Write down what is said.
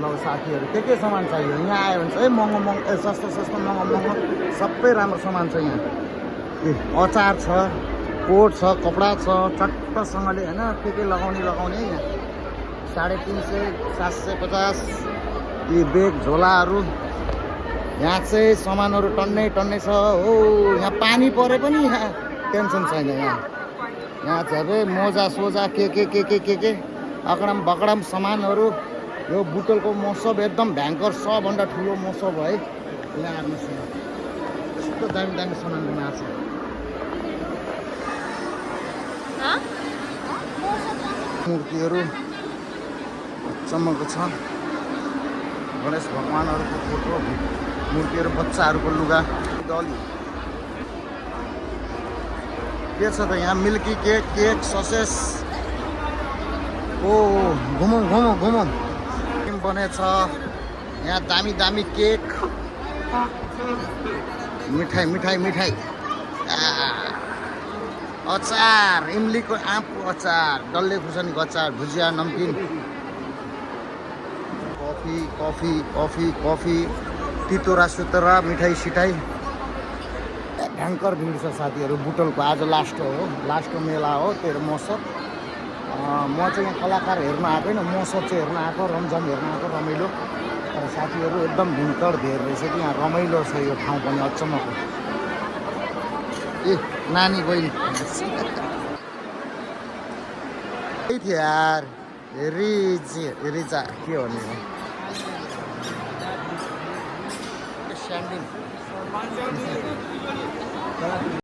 लौ साथीहरू के सामान चाहियो यहाँ आयो भने चाहिँ महँगो महँगो सस्तो सस्तो महँगो महँगो सबै राम्रो सामान छ यहाँ। अचार छ, कोट छ, कपडा छ, चट्टसँगले होइन के लगाउने यहाँ 350 750 यी बेग झोलाहरू। यहाँ चाहिँ सामानहरू टन्नै छ हो। यहाँ पानी परे पनि यहाँ टेन्सन छैन। यहाँ चाहिँ मोजा सोजा के अकडम बकडम सामानहरू। यो बुटलको महोत्सव एकदम भयङ्कर सबभन्दा ठुलो महोत्सव है। यहाँ हेर्नुहोस् यस्तो दामी सामान बनाएको छ। मूर्तिहरू चम्मको छ। गणेश भगवानहरूको फोटो, मूर्तिहरू, बच्चाहरूको लुगा, डली के छ त यहाँ मिल्की केक ससेस। ओ घुमौँ बनेछ यहाँ दामी केक, मिठाई अचार, इमलीको आँपको अचार, डल्ले खुर्सानीको अचार, भुजिया, नमकिन, कफी, तितोरा सुतरा, मिठाई सिठाई। भयङ्कर भिड छ साथीहरू बुटलको। आज लास्ट मेला हो तेरो महोत्सव। म चाहिँ यहाँ कलाकार हेर्न आएको होइन, महोत्सव चाहिँ हेर्न आएको, रमझम हेर्न आएको, रमाइलो। तर साथीहरू एकदम भिडकड धेर रहेछ कि यहाँ, रमाइलो छ यो ठाउँ पनि अचम्मको। ए नानी बहिनी त्यही थियो यार, रिजा के भन्ने हो स्यान्डिन।